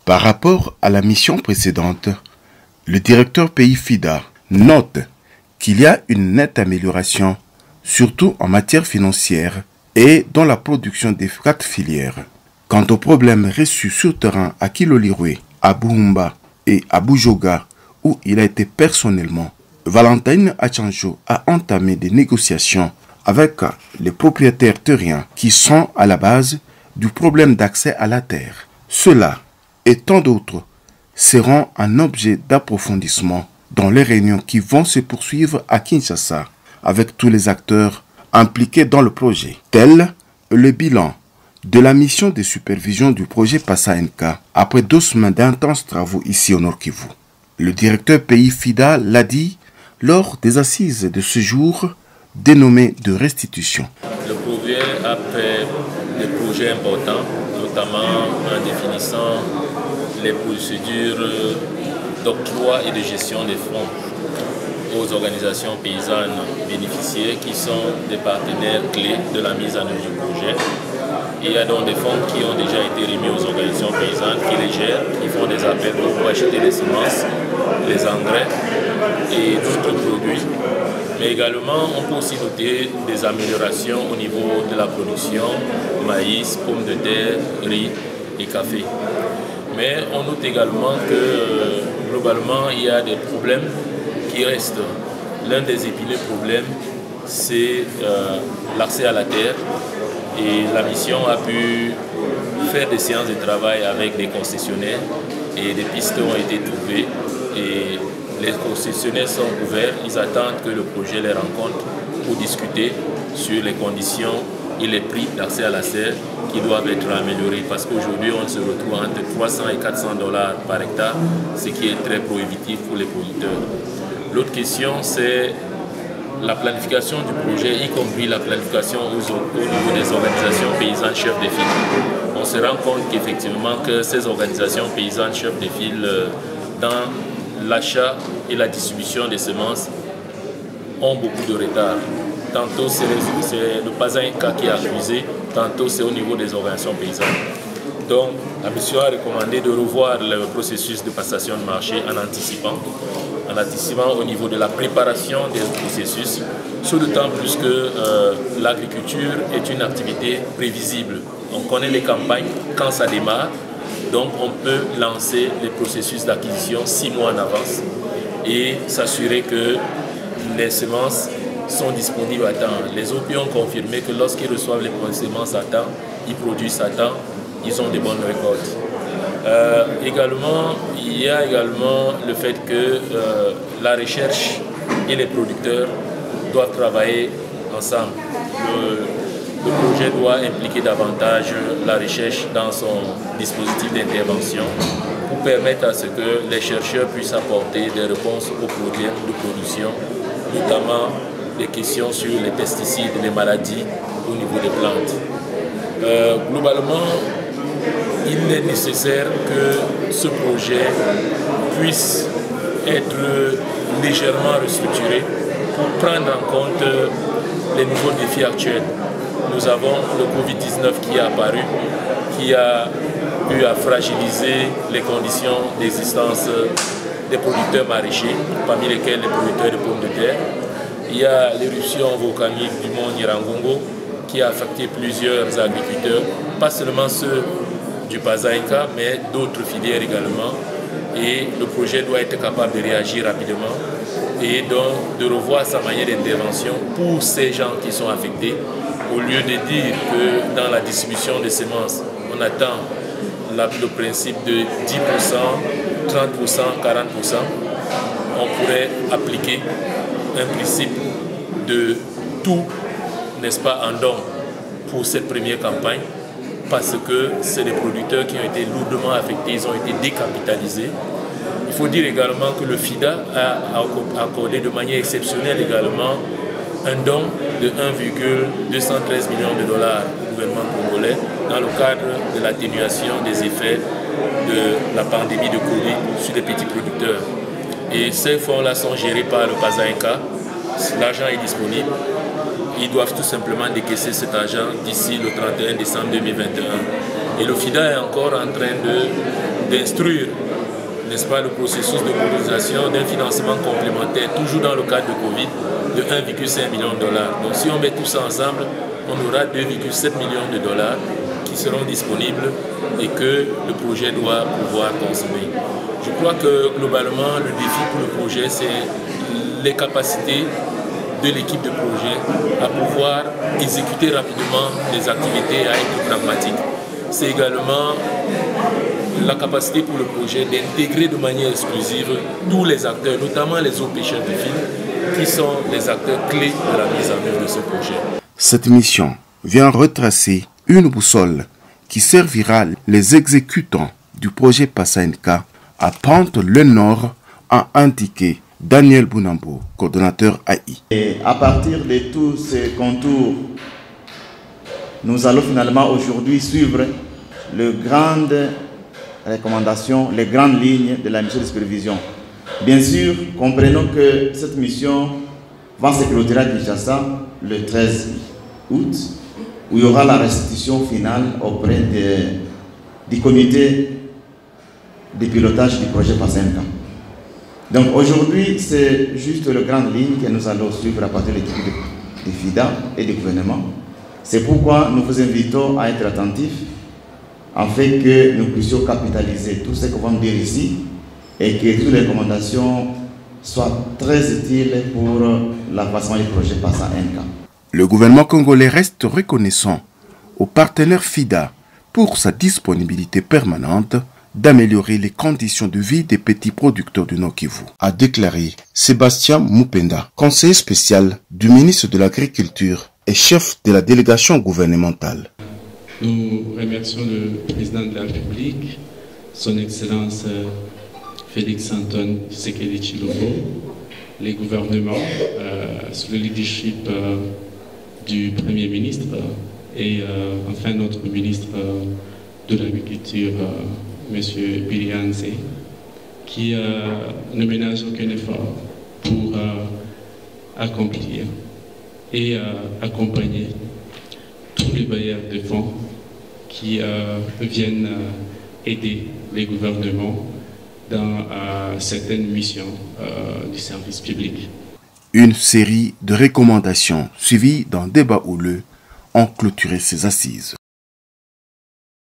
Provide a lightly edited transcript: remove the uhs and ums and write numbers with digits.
Par rapport à la mission précédente, le directeur pays FIDA note qu'il y a une nette amélioration, surtout en matière financière et dans la production des 4 filières. Quant aux problèmes reçus sur terrain à Kilolirwe, à Buhumba et à Bujoga, où il a été personnellement, Valentine Achanjo a entamé des négociations avec les propriétaires terriens qui sont à la base du problème d'accès à la terre. Cela et tant d'autres seront un objet d'approfondissement dans les réunions qui vont se poursuivre à Kinshasa avec tous les acteurs impliqués dans le projet, tel le bilan de la mission de supervision du projet Passa-NK après 2 semaines d'intenses travaux ici au Nord Kivu. Le directeur pays FIDA l'a dit lors des assises de ce jour dénommé de restitution. Le projet a fait des projets importants, notamment en définissant les procédures d'octroi et de gestion des fonds aux organisations paysannes bénéficiaires qui sont des partenaires clés de la mise en œuvre du projet. Il y a donc des fonds qui ont déjà été remis aux organisations paysannes qui les gèrent, qui font des appels pour acheter les semences, les engrais et d'autres produits. Mais également, on peut aussi noter des améliorations au niveau de la production, maïs, pommes de terre, riz et café. Mais on note également que globalement, il y a des problèmes qui restent. L'un des épineux problèmes, c'est l'accès à la terre. Et la mission a pu faire des séances de travail avec des concessionnaires et des pistes ont été trouvées. Et les concessionnaires sont ouverts, ils attendent que le projet les rencontre pour discuter sur les conditions et les prix d'accès à la serre qui doivent être améliorés parce qu'aujourd'hui on se retrouve entre 300 et 400 $ par hectare, ce qui est très prohibitif pour les producteurs. L'autre question c'est la planification du projet, y compris la planification au niveau des organisations paysannes chefs de file. On se rend compte qu'effectivement que ces organisations paysannes chefs de file dans l'achat et la distribution des semences ont beaucoup de retard. Tantôt c'est le Passa-NK qui est accusé, tantôt c'est au niveau des organisations paysannes. Donc la mission a recommandé de revoir le processus de passation de marché en anticipant au niveau de la préparation des processus, d'autant plus que l'agriculture est une activité prévisible. On connaît les campagnes quand ça démarre, donc on peut lancer les processus d'acquisition 6 mois en avance et s'assurer que les semences sont disponibles à temps. Les OP ont confirmé que lorsqu'ils reçoivent les semences à temps, ils produisent à temps, ils ont des bonnes récoltes. Également, il y a également le fait que la recherche et les producteurs doivent travailler ensemble. Le projet doit impliquer davantage la recherche dans son dispositif d'intervention pour permettre à ce que les chercheurs puissent apporter des réponses aux problèmes de production, notamment des questions sur les pesticides, les maladies au niveau des plantes. Globalement, il est nécessaire que ce projet puisse être légèrement restructuré pour prendre en compte les nouveaux défis actuels. Nous avons le Covid-19 qui est apparu, qui a eu à fragiliser les conditions d'existence des producteurs maraîchers, parmi lesquels les producteurs de pommes de terre. Il y a l'éruption volcanique du mont Nyiragongo qui a affecté plusieurs agriculteurs, pas seulement ceux du Passa-NK, mais d'autres filières également. Et le projet doit être capable de réagir rapidement et donc de revoir sa manière d'intervention pour ces gens qui sont affectés. Au lieu de dire que dans la distribution des semences, on attend le principe de 10%, 30%, 40%, on pourrait appliquer un principe de tout, n'est-ce pas, en don pour cette première campagne, parce que c'est des producteurs qui ont été lourdement affectés, ils ont été décapitalisés. Il faut dire également que le FIDA a accordé de manière exceptionnelle également un don de 1,213 millions de $ au gouvernement congolais dans le cadre de l'atténuation des effets de la pandémie de Covid sur les petits producteurs. Et ces fonds-là sont gérés par le Passa-NK. L'argent est disponible. Ils doivent tout simplement décaisser cet argent d'ici le 31 décembre 2021. Et le FIDA est encore en train de d'instruire, n'est-ce pas, le processus de mobilisation d'un financement complémentaire, toujours dans le cadre de Covid, de 1,5 million de dollars. Donc si on met tout ça ensemble, on aura 2,7 millions de dollars qui seront disponibles et que le projet doit pouvoir consommer. Je crois que globalement, le défi pour le projet, c'est les capacités de l'équipe de projet à pouvoir exécuter rapidement les activités et à être pragmatique. C'est également la capacité pour le projet d'intégrer de manière exclusive tous les acteurs, notamment les autres pêcheurs du film, qui sont les acteurs clés de la mise en œuvre de ce projet. Cette mission vient retracer une boussole qui servira les exécutants du projet Passaenka à prendre le nord, a indiqué Daniel Bounambo, coordonnateur AI. Et à partir de tous ces contours, nous allons finalement aujourd'hui suivre les grandes recommandations, les grandes lignes de la mission de supervision. Bien sûr, comprenons que cette mission va se clôturer à Kinshasa le 13 août, où il y aura la restitution finale auprès du comité de pilotage du projet Passaenka. Donc aujourd'hui, c'est juste les grandes lignes que nous allons suivre à partir de l'équipe de FIDA et du gouvernement. C'est pourquoi nous vous invitons à être attentifs afin que nous puissions capitaliser tout ce que nous dire ici et que toutes les recommandations soient très utiles pour l'avancement du projet Passaenka. Le gouvernement congolais reste reconnaissant aux partenaires FIDA pour sa disponibilité permanente d'améliorer les conditions de vie des petits producteurs du Nord Kivu, a déclaré Sébastien Moupenda, conseiller spécial du ministre de l'Agriculture et chef de la délégation gouvernementale. Nous remercions le président de la République, son Excellence Félix-Antoine Tshisekedi Tshilombo, les gouvernements sous le leadership du Premier ministre et enfin notre ministre de l'Agriculture, M. Bilianze, qui ne ménage aucun effort pour accomplir et accompagner tous les bailleurs de fonds qui viennent aider les gouvernements dans certaines missions du service public. Une série de recommandations suivies d'un débat houleux ont clôturé ces assises.